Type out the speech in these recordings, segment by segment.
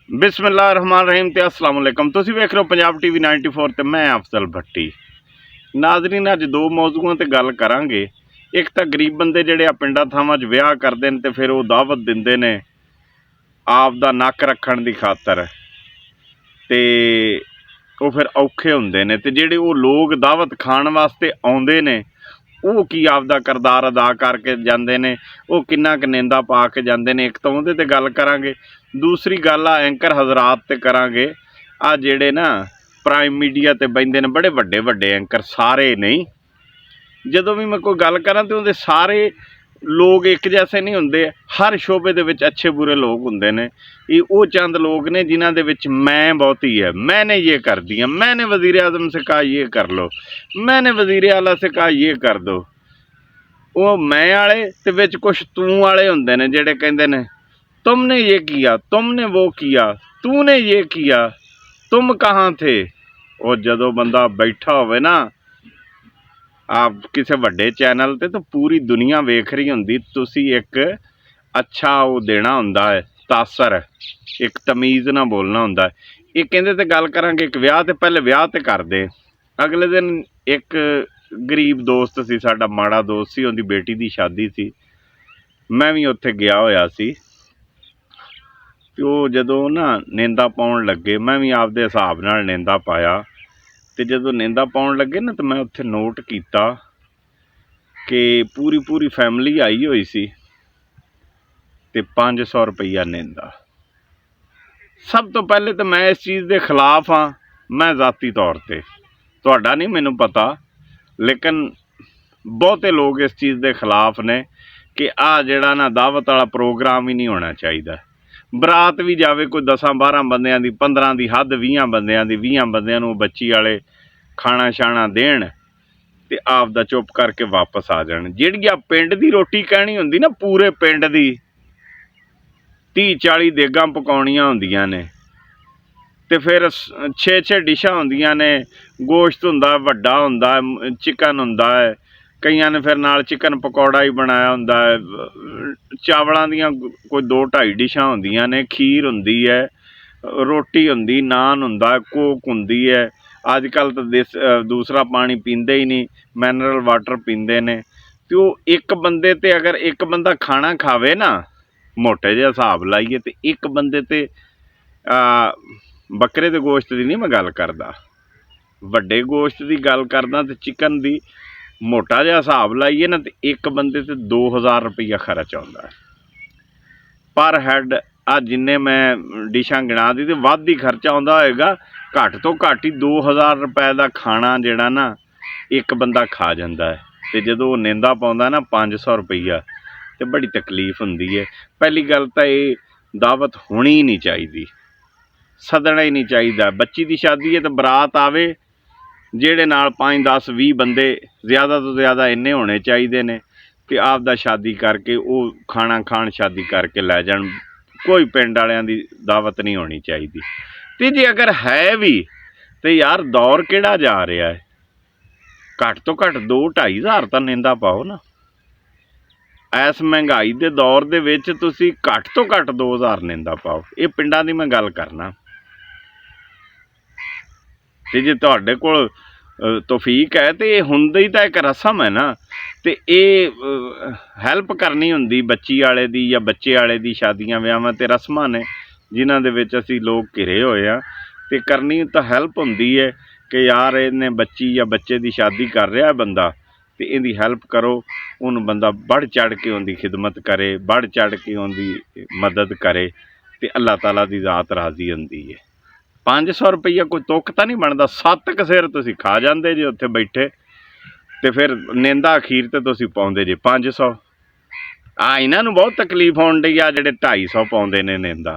बिस्मिल्लाहिर्रहमानिर्रहीम ते अस्सलाम वालेकुम। तुसीं वेख रहे हो पंजाब टीवी 94 ते मैं अफजल भट्टी। नाज़रीन अज दो मौजूआं ते गल करांगे। एक तो गरीब बंदे जिहड़े आ पिंडां थावां 'च विआह करदे ने ते फिर वो दावत दिंदे ने आप दा नक रखण दी खातर ते वो फिर औखे हुंदे ने ते जिहड़े वो लोग दावत खाण वास्ते आउंदे ने वो की आपदा किरदार अदा करके जाते हैं, वो किन्ना क निंदा पा के जाते हैं। एक तो उहदे ते गल करांगे। दूसरी गल आ एंकर हज़रात ते करांगे। आ जिहड़े ना प्राइम मीडिया ते बहिंदे ने बड़े वड्डे वड्डे एंकर, सारे नहीं, जदों भी मैं कोई गल करां तो उहदे सारे लोग एक जैसे नहीं होंदे। हर शोबे दे विच अच्छे बुरे लोग होंदे ने। ये वो चंद लोग ने जिन्हां दे विच मैं बहुती है। मैंने ये कर दिया, मैंने वज़ीर आज़म से कहा ये कर लो, मैंने वज़ीर आला से कहा ये कर दो। वो मैं वाले ते विच कुछ तू वाले होंदे ने जिहड़े कहंदे ने तुमने ये किया, तुमने वो किया, तूने ये किया, तुम कहाँ थे। वो जदों बंदा बैठा होवे ना आप किसी वड्डे चैनल ते तो पूरी दुनिया वेख रही होंदी, तुसी एक अच्छा वो देना हुंदा है तासर, एक तमीज़ ना बोलना हुंदा है। ये कहंदे ते गल करांगे एक विआह ते पहले विआह ते करदे। अगले दिन एक गरीब दोस्त सी साडा, माड़ा दोस्त सी, उहदी बेटी दी शादी सी। मैं भी उत्थे गया होया सी। वो जदों ना निंदा पाउण लगे, मैं भी आपदे हिसाब नाल निंदा पाया। ते जदों निंदा पाउण लगे ना तो मैं उत्थे नोट किया कि पूरी फैमिली आई हुई सी ते 500 रुपया निंदा। सब तो पहले तो मैं इस चीज़ के खिलाफ हाँ, मैं ज़ाती तौर पर, तुहाडा नहीं मैनूं पता, लेकिन बहुते लोग इस चीज़ के खिलाफ ने कि आ जिहड़ा ना दावत वाला प्रोग्राम ही नहीं होना चाहिए। बरात भी जावे कोई 10-12 बंदियां दी, 15 दी हद 20 बंदियां दी, 20 बंदियां नूं बच्ची वाले खाना शाना देण ते आप दा चुप करके वापस आ जाण। जिहड़ी आ पिंड दी रोटी कहनी हुंदी ना, पूरे पिंड दी 30-40 देगां पकाउणियां हुंदियां ने ते फिर 6-6 डिशां हुंदियां ने। गोश्त हुंदा वड्डा हुंदा, चिकन हुंदा है, कईयां ने फिर नाल चिकन पकौड़ा ही बनाया हुंदा है। चावलों दियां कोई 2-2.5 डिशां हुंदियां ने, खीर हुंदी है, रोटी हुंदी, नान हुंदा, कोक हुंदी है। अजकल तो दूसरा पानी पींदे ही नहीं, मिनरल वाटर पींदे ने। तो एक बंदे ते अगर एक बंदा खाना खावे ना, मोटे जिहा हिसाब लाइए तो एक बंदे ते बकरे दे गोश्त की नहीं मैं गल करदा, वड्डे गोश्त की गल करदा ते चिकन दी मोटा जिहा हिसाब लाइए ना तो एक बंदे ते 2000 रुपया खर्च आउंदा है पर हैड। आ जिन्ने मैं डिशां गिना दी तो वध ही खर्चा आउंदा होएगा। घट तो घट ही 2000 रुपए का खाना जिहड़ा ना एक बंदा खा जांदा है। ते जदों निंदा पाउंदा ना 500 रुपया तो बड़ी तकलीफ हुंदी है। पहली गल तो ये दावत होनी ही नहीं चाहिए, सदना ही नहीं चाहिए। बच्ची की शादी है तो बरात आवे, जिहड़े नाल 5-10-20 बंदे ज़्यादा तो ज़्यादा इन्ने होने चाहिए ने कि आप दा शादी करके वो खाना खाण शादी करके लै जाण। कोई पिंड वालियां दी दावत नहीं होनी चाहिए। तो जे अगर है भी तो यार दौर किहड़ा जा रहा है, घट तो घट 2-2.5 हज़ार तो निंदा पाओ ना। इस महंगाई के दौर दे विच तुसीं घट तो घट 2000 निंदा पाओ। ये पिंडां दी मैं गल करना। ते जे तुहाडे कोल तौफीक है तो ये हुंदी तां एक रस्म है ना, तो ये हैल्प करनी हुंदी बच्ची वाले दी या बच्चे वाले दी। शादियां विआहां ते रस्मां ने जिन्हां दे विच असीं लोग घिरे होए आ, ते करनी तो हैल्प हुंदी है कि यार इन्हें बच्ची या बच्चे की शादी कर रहा बंदा तो इहदी हैल्प करो। उन्हूं बंदा बढ़ चढ़ के उनकी खिदमत करे, बढ़ चढ़ के उनकी मदद करे तो अल्लाह ताला की ज़ात राज़ी हुंदी है। 500 रुपया कोई तुक तो नहीं बनता। 7 क सिर तुसीं खा जांदे जे उत्थे बैठे तो फिर निंदा अखीर ते तुसीं पाउंदे जे 500। इन्हां नूं बहुत तकलीफ होण डई आ जिहड़े 250 पाउंदे ने निंदा।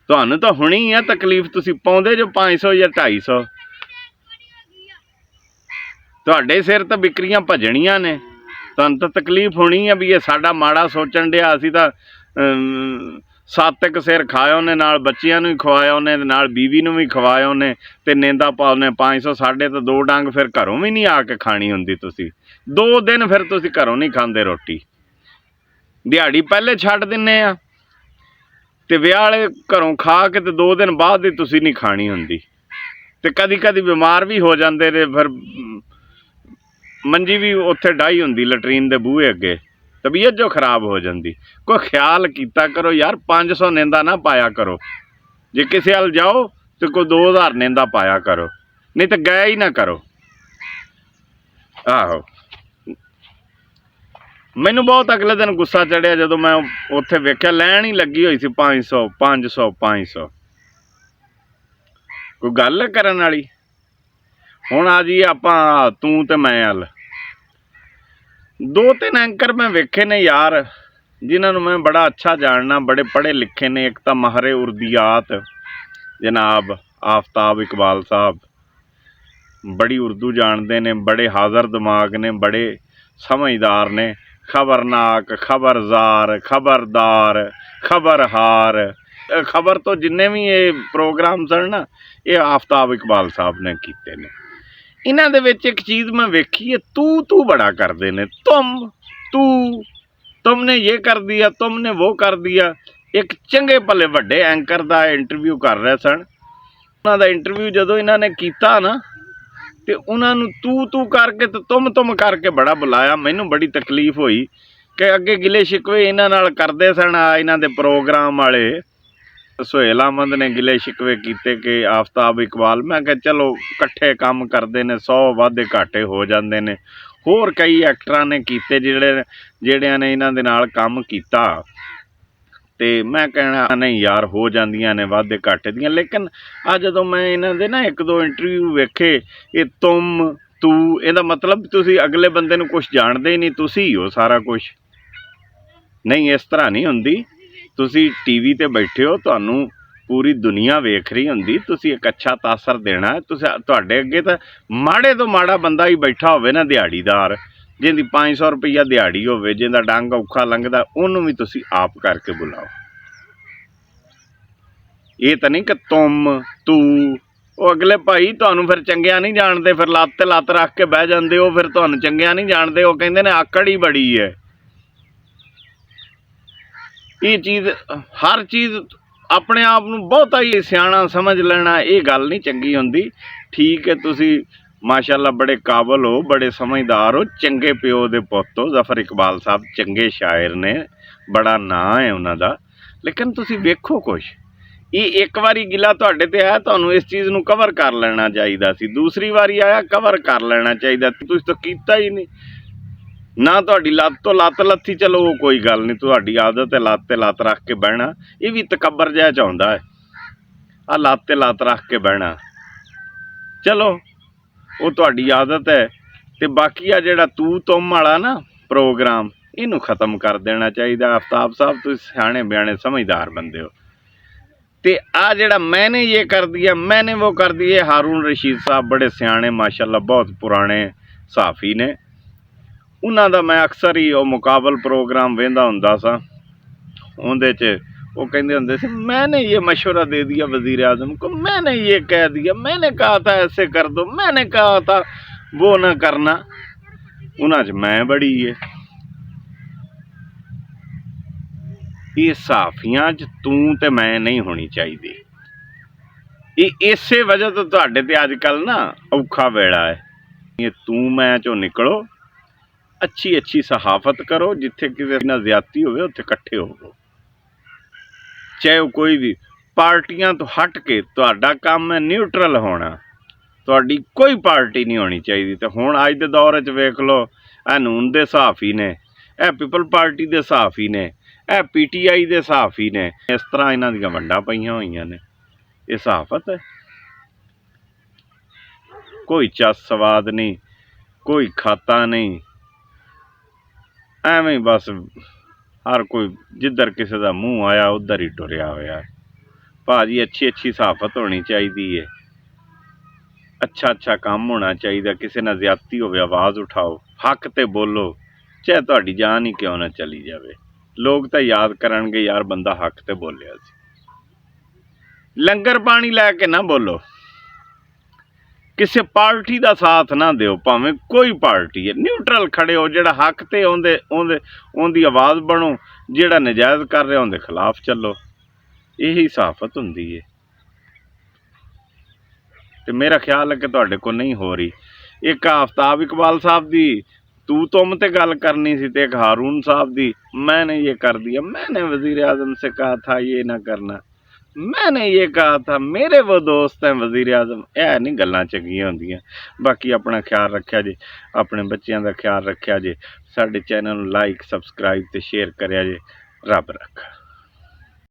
तुहानूं तो होनी है तकलीफ, तुसीं पाउंदे जो 500 या 250। तुहाडे सिर तो बिक्रियां भजणियां ने, तुहानूं तो तकलीफ होनी है भी ये साडा माड़ा सोचण डिया। असीं तां 7 क सिर खाए उन्हें, नाल बच्चियां नूं भी खवाया उन्हें, नाल बीवी नूं भी खवाया उन्हें, ते निंदा पाउने 500। साढ़े तो 2 डंग फिर घरों भी नहीं आके खानी हुंदी। तुसीं 2 दिन फिर तुसीं घरों नहीं खांदे रोटी, दिहाड़ी पहले छड्ड दिन्ने आ। ਤੇ ਵਿਆਹ ਵਾਲੇ ਘਰੋਂ ਖਾ ਕੇ ਤੇ 2 ਦਿਨ ਬਾਅਦ ਹੀ ਤੁਸੀਂ ਨਹੀਂ ਖਾਣੀ ਹੁੰਦੀ, ਤੇ ਕਦੀ ਕਦੀ ਬਿਮਾਰ ਵੀ ਹੋ ਜਾਂਦੇ ਨੇ, ਫਿਰ ਮੰਜੀ ਵੀ ਉੱਥੇ ਡਾਈ ਹੁੰਦੀ ਲੈਟਰੀਨ ਦੇ ਬੂਹੇ ਅੱਗੇ, ਤਬੀਅਤ ਜੋ ਖਰਾਬ ਹੋ ਜਾਂਦੀ। ਕੋਈ ਖਿਆਲ ਕੀਤਾ ਕਰੋ ਯਾਰ, 500 ਨਿੰਦਾ ਨਾ ਪਾਇਆ ਕਰੋ। ਜੇ ਕਿਸੇ ਵੱਲ ਜਾਓ ਤੇ ਕੋਈ 2000 ਨਿੰਦਾ ਪਾਇਆ ਕਰੋ, ਨਹੀਂ ਤਾਂ ਗਏ ਹੀ ਨਾ ਕਰੋ। ਆਹੋ, ਮੈਨੂੰ ਬਹੁਤ ਅਗਲੇ ਦਿਨ ਗੁੱਸਾ ਚੜਿਆ ਜਦੋਂ ਮੈਂ ਉੱਥੇ ਵੇਖਿਆ ਲੈਣ ਹੀ ਲੱਗੀ ਹੋਈ ਸੀ 500 500 500। ਕੋਈ ਗੱਲ ਕਰਨ ਵਾਲੀ। ਹੁਣ ਆ ਜੀ ਆਪਾਂ ਤੂੰ ਤੇ ਮੈਂ ਵੱਲ 2-3 ਐਂਕਰ ਮੈਂ ਵੇਖੇ ਨੇ ਯਾਰ, ਜਿਨ੍ਹਾਂ ਨੂੰ ਮੈਂ ਬੜਾ ਅੱਛਾ ਜਾਣਨਾ, ਬੜੇ ਪੜ੍ਹੇ ਲਿਖੇ ਨੇ। ਇੱਕ ਤਾਂ ਮਾਹਰੇ ਉਰਦੂਆਤ ਜਨਾਬ ਆਫਤਾਬ ਇਕਬਾਲ ਸਾਹਿਬ, ਬੜੀ ਉਰਦੂ ਜਾਣਦੇ ਨੇ, ਬੜੇ ਹਾਜ਼ਰ ਦਿਮਾਗ ਨੇ, ਬੜੇ ਸਮਝਦਾਰ ਨੇ। ਖਬਰਨਾਕ, ਖਬਰਜ਼ਾਰ, ਖਬਰਦਾਰ, ਖਬਰਹਾਰ, ਖਬਰ ਤੋਂ ਜਿੰਨੇ ਵੀ ਇਹ ਪ੍ਰੋਗਰਾਮ ਸਨ ਨਾ, ਇਹ ਆਫਤਾਬ ਇਕਬਾਲ ਸਾਹਿਬ ਨੇ ਕੀਤੇ ਨੇ। ਇਹਨਾਂ ਦੇ ਵਿੱਚ ਇੱਕ ਚੀਜ਼ ਮੈਂ ਵੇਖੀ ਹੈ, ਤੂੰ ਬੜਾ ਕਰਦੇ ਨੇ। ਤੁਮਨੇ ਇਹ ਕਰ ਦਿਆ, ਤੁਮਨੇ ਉਹ ਕਰ ਦਿਆ। ਇੱਕ ਚੰਗੇ ਭਲੇ ਵੱਡੇ ਐਂਕਰ ਦਾ ਇੰਟਰਵਿਊ ਕਰ ਰਹੇ ਸਨ। ਉਹਨਾਂ ਦਾ ਇੰਟਰਵਿਊ ਜਦੋਂ ਇਹਨਾਂ ਨੇ ਕੀਤਾ ਨਾ, ਤੇ ਉਹਨਾਂ ਨੂੰ ਤੂੰ ਕਰਕੇ ਤੇ ਤੁਮ ਕਰਕੇ ਬੜਾ ਬੁਲਾਇਆ। ਮੈਨੂੰ ਬੜੀ ਤਕਲੀਫ ਹੋਈ ਕਿ ਅੱਗੇ ਗਿਲੇ ਸ਼ਿਕਵੇ ਇਹਨਾਂ ਨਾਲ ਕਰਦੇ ਸਨ ਇਹਨਾਂ ਦੇ ਪ੍ਰੋਗਰਾਮ ਵਾਲੇ। ਸੁਹੇਲ ਅਹਿਮਦ ਨੇ ਗਿਲੇ ਸ਼ਿਕਵੇ ਕੀਤੇ ਕਿ ਆਫਤਾਬ ਇਕਬਾਲ। ਮੈਂ ਕਿਹਾ ਚਲੋ ਇਕੱਠੇ ਕੰਮ ਕਰਦੇ ਨੇ, 100 ਵਾਧੇ ਘਾਟੇ ਹੋ ਜਾਂਦੇ ਨੇ। ਹੋਰ ਕਈ ਐਕਟਰਾਂ ਨੇ ਕੀਤੇ ਜਿਹੜਿਆਂ ਨੇ ਇਹਨਾਂ ਦੇ ਨਾਲ ਕੰਮ ਕੀਤਾ, ਤੇ ਮੈਂ ਕਹਿਣਾ ਨਹੀਂ ਯਾਰ ਹੋ ਜਾਂਦੀਆਂ ਨੇ ਵਾਧੇ ਘਾਟੇ ਦੀਆਂ। ਲੇਕਿਨ ਆ ਜਦੋਂ ਮੈਂ ਇਹਨਾਂ ਦੇ ਨਾ 1-2 ਇੰਟਰਵਿਊ ਵੇਖੇ, ਇਹ ਤੂੰ ਇਹਦਾ ਮਤਲਬ ਤੁਸੀਂ ਅਗਲੇ ਬੰਦੇ ਨੂੰ ਕੁਛ ਜਾਣਦੇ ਹੀ ਨਹੀਂ, ਤੁਸੀਂ ਹੋ ਸਾਰਾ ਕੁਛ। ਨਹੀਂ, ਇਸ ਤਰ੍ਹਾਂ ਨਹੀਂ ਹੁੰਦੀ। ਤੁਸੀਂ ਟੀਵੀ ਤੇ ਬੈਠੇ ਹੋ, ਤੁਹਾਨੂੰ ਪੂਰੀ ਦੁਨੀਆ ਵੇਖ ਰਹੀ ਹੁੰਦੀ, ਤੁਸੀਂ ਇੱਕ ਅੱਛਾ ਤਾਸਰ ਦੇਣਾ। ਤੁਹਾਡੇ ਅੱਗੇ ਤਾਂ ਮਾੜੇ ਤੋਂ ਮਾੜਾ ਬੰਦਾ ਹੀ ਬੈਠਾ ਹੋਵੇ ਨਾ, ਦਿਹਾੜੀਦਾਰ, ਜਿਹਦੀ 500 ਰੁਪਈਆ ਦਿਹਾੜੀ ਹੋਵੇ, ਜਿਹਦਾ ਡੰਗ ਔਖਾ ਲੰਘਦਾ, ਉਹਨੂੰ ਵੀ ਤੁਸੀਂ ਆਪ ਕਰਕੇ ਬੁਲਾਓ। ਇਹ ਤਾਂ ਨਹੀਂ ਕਿ ਤੂੰ ਉਹ ਅਗਲੇ ਭਾਈ ਤੁਹਾਨੂੰ ਫਿਰ ਚੰਗਿਆ ਨਹੀਂ ਜਾਣਦੇ, ਫਿਰ ਲੱਤ ਤੇ ਲੱਤ ਰੱਖ ਕੇ ਬਹਿ ਜਾਂਦੇ ਹੋ, ਫਿਰ ਤੁਹਾਨੂੰ ਚੰਗਿਆ ਨਹੀਂ ਜਾਣਦੇ। ਉਹ ਕਹਿੰਦੇ ਨੇ ਆਕੜ ਹੀ ਬੜੀ ਹੈ। ਇਹ ਚੀਜ਼, ਹਰ ਚੀਜ਼ ਆਪਣੇ ਆਪ ਨੂੰ ਬਹੁਤਾ ਹੀ ਸਿਆਣਾ ਸਮਝ ਲੈਣਾ, ਇਹ ਗੱਲ ਨਹੀਂ ਚੰਗੀ ਹੁੰਦੀ। ਠੀਕ ਹੈ, ਤੁਸੀਂ ਮਾਸ਼ਾਅੱਲਾ ਬੜੇ ਕਾਬਲ ਹੋ, ਬੜੇ ਸਮਝਦਾਰ ਹੋ, ਚੰਗੇ ਪਿਓ ਦੇ ਪੁੱਤ ਹੋ। ਜ਼ਫਰ ਇਕਬਾਲ ਸਾਹਿਬ ਚੰਗੇ ਸ਼ਾਇਰ ਨੇ, ਬੜਾ ਨਾਂ ਹੈ ਉਹਨਾਂ ਦਾ। ਲੇਕਿਨ ਤੁਸੀਂ ਵੇਖੋ ਕੁਛ, ਇਹ ਇੱਕ ਵਾਰੀ ਗਿਲਾ ਤੁਹਾਡੇ ਤੇ ਆਇਆ, ਤੁਹਾਨੂੰ ਇਸ ਚੀਜ਼ ਨੂੰ ਕਵਰ ਕਰ ਲੈਣਾ ਚਾਹੀਦਾ ਸੀ। ਦੂਸਰੀ ਵਾਰੀ ਆਇਆ, ਕਵਰ ਕਰ ਲੈਣਾ ਚਾਹੀਦਾ। ਤੁਸੀਂ ਤਾਂ ਕੀਤਾ ਹੀ ਨਹੀਂ ਨਾ। ਤੁਹਾਡੀ ਲੱਤ ਤੋਂ ਲੱਤ ਲੱਥੀ, ਚਲੋ ਉਹ ਕੋਈ ਗੱਲ ਨਹੀਂ, ਤੁਹਾਡੀ ਆਦਤ ਹੈ ਲੱਤ ਤੇ ਲੱਤ ਰੱਖ ਕੇ ਬਹਿਣਾ। ਇਹ ਵੀ ਤਕੱਬਰ ਜਿਹਾ ਚਾਹੁੰਦਾ ਹੈ, ਆਹ ਲੱਤ ਤੇ ਲੱਤ ਰੱਖ ਕੇ ਬਹਿਣਾ। ਚਲੋ ਉਹ ਤੁਹਾਡੀ ਆਦਤ ਹੈ। ਤੇ ਬਾਕੀ ਆ ਜਿਹੜਾ ਤੁਮ ਵਾਲਾ ਨਾ ਪ੍ਰੋਗਰਾਮ, ਇਹਨੂੰ ਖ਼ਤਮ ਕਰ ਦੇਣਾ ਚਾਹੀਦਾ। ਆਫਤਾਬ ਸਾਹਿਬ ਤੁਸੀਂ ਸਿਆਣੇ ਬਿਆਣੇ ਸਮਝਦਾਰ ਬੰਦੇ ਹੋ। ਤੇ ਆ ਜਿਹੜਾ ਮੈਨੇ ਇਹ ਕਰ ਦਿਆ, ਮੈਨੇ ਉਹ ਕਰ ਦਿਆ, ਹਾरून ਰਸ਼ੀਦ ਸਾਹਿਬ ਬੜੇ ਸਿਆਣੇ ਮਾਸ਼ਾਅੱਲਾ, ਬਹੁਤ ਪੁਰਾਣੇ ਸਾਫੀ ਨੇ। ਉਹਨਾਂ ਦਾ ਮੈਂ ਅਕਸਰ ਹੀ ਉਹ ਮੁਕਾਬਲ ਪ੍ਰੋਗਰਾਮ ਵੇਖਦਾ ਹੁੰਦਾ ਸਾਂ। ਉਹਦੇ 'ਚ ਉਹ ਕਹਿੰਦੇ ਹੁੰਦੇ ਸੀ, मैंने ये मशवरा दे दिया वज़ीर आज़म को, मैंने ये कह दिया, मैंने कहा था ऐसे कर दो, मैंने कहा था वो ना करना। ਉਹਨਾਂ 'ਚ ਮੈਂ ਬੜੀ ਹੈ। ਇਹ ਸਾਫੀਆਂ 'ਚ ਤੂੰ ਤੇ ਮੈਂ ਨਹੀਂ ਹੋਣੀ ਚਾਹੀਦੀ। ਇਹ ਇਸੇ ਵਜ੍ਹਾ ਤੋਂ ਤੁਹਾਡੇ ਤੇ ਅੱਜ ਕੱਲ੍ਹ ਨਾ ਔਖਾ ਵੇਲਾ ਹੈ। ਇਹ ਤੂੰ ਮੈਂ 'ਚੋਂ ਨਿਕਲੋ, ਅੱਛੀ ਸਹਾਫਤ ਕਰੋ। ਜਿੱਥੇ ਕਿਸੇ ਨਾਲ ਜ਼ਿਆਦਤੀ ਹੋਵੇ ਉੱਥੇ ਇਕੱਠੇ ਹੋਵੋ, ਚਾਹੇ ਉਹ ਕੋਈ ਵੀ ਪਾਰਟੀਆਂ ਤੋਂ ਹਟ ਕੇ। ਤੁਹਾਡਾ ਕੰਮ ਹੈ ਨਿਊਟਰਲ ਹੋਣਾ, ਤੁਹਾਡੀ ਕੋਈ ਪਾਰਟੀ ਨਹੀਂ ਹੋਣੀ ਚਾਹੀਦੀ। ਤੇ ਹੁਣ ਅੱਜ ਦੇ ਦੌਰ 'ਚ ਵੇਖ ਲਓ, ਇਹ ਨੂਨ ਦੇ ਸਹਾਫੀ ਨੇ, ਇਹ ਪੀਪਲ ਪਾਰਟੀ ਦੇ ਸਹਾਫੀ ਨੇ, ਇਹ PTI ਦੇ ਸਹਾਫੀ ਨੇ। ਇਸ ਤਰ੍ਹਾਂ ਇਹਨਾਂ ਦੀਆਂ ਵੰਡਾਂ ਪਈਆਂ ਹੋਈਆਂ ਨੇ। ਇਹ ਸਹਾਫਤ ਹੈ? ਕੋਈ ਚੱਸ ਸਵਾਦ ਨਹੀਂ, ਕੋਈ ਖਾਤਾ ਨਹੀਂ, ਐਵੇਂ ਬਸ ਹਰ ਕੋਈ ਜਿੱਧਰ ਕਿਸੇ ਦਾ ਮੂੰਹ ਆਇਆ ਉੱਧਰ ਹੀ ਟੁਰਿਆ ਹੋਇਆ। ਭਾਜੀ ਅੱਛੀ ਸਹਾਫਤ ਹੋਣੀ ਚਾਹੀਦੀ ਹੈ, ਅੱਛਾ ਕੰਮ ਹੋਣਾ ਚਾਹੀਦਾ। ਕਿਸੇ ਨਾਲ ਜ਼ਿਆਦਤੀ ਹੋਵੇ ਆਵਾਜ਼ ਉਠਾਓ, ਹੱਕ ਤੇ ਬੋਲੋ, ਚਾਹੇ ਤੁਹਾਡੀ ਜਾਨ ਹੀ ਕਿਉਂ ਨਾ ਚਲੀ ਜਾਵੇ। ਲੋਕ ਤਾਂ ਯਾਦ ਕਰਨਗੇ ਯਾਰ ਬੰਦਾ ਹੱਕ ਤੇ ਬੋਲਿਆ ਸੀ। ਲੰਗਰ ਪਾਣੀ ਲੈ ਕੇ ਨਾ ਬੋਲੋ, ਕਿਸੇ ਪਾਰਟੀ ਦਾ ਸਾਥ ਨਾ ਦਿਓ, ਭਾਵੇਂ ਕੋਈ ਪਾਰਟੀ ਹੈ। ਨਿਊਟਰਲ ਖੜੇ ਹੋ, ਜਿਹੜਾ ਹੱਕ ਤੇ ਉਹਦੀ ਆਵਾਜ਼ ਬਣੋ, ਜਿਹੜਾ ਨਜਾਇਜ਼ ਕਰ ਰਿਹਾ ਉਹਦੇ ਖਿਲਾਫ ਚੱਲੋ। ਇਹੀ ਸਾਫਤ ਹੁੰਦੀ ਹੈ। ਤੇ ਮੇਰਾ ਖਿਆਲ ਹੈ ਕਿ ਤੁਹਾਡੇ ਕੋਲ ਨਹੀਂ ਹੋ ਰਹੀ। ਇੱਕ ਆਫਤਾਬ इकबाल साहब ਦੀ तू तुम ਤੇ ਗੱਲ ਕਰਨੀ ਸੀ, ਤੇ ਇੱਕ हारून साहब ਦੀ मैंने ये कर दिया, मैंने वजीर आजम से कहा था ये ना करना, मैंने ये कहा था, मेरे वो दोस्त हैं वजीर आजम। ਇਹ ਨਹੀਂ ਗੱਲਾਂ ਚੰਗੀਆਂ ਹੁੰਦੀਆਂ। ਬਾਕੀ ਆਪਣਾ ਖਿਆਲ ਰੱਖਿਆ ਜੇ, ਆਪਣੇ ਬੱਚਿਆਂ ਦਾ ਖਿਆਲ ਰੱਖਿਆ ਜੇ। ਸਾਡੇ ਚੈਨਲ ਨੂੰ ਲਾਈਕ, ਸਬਸਕ੍ਰਾਈਬ ਤੇ ਸ਼ੇਅਰ ਕਰਿਆ ਜੇ। ਰੱਬ ਰੱਖਾ।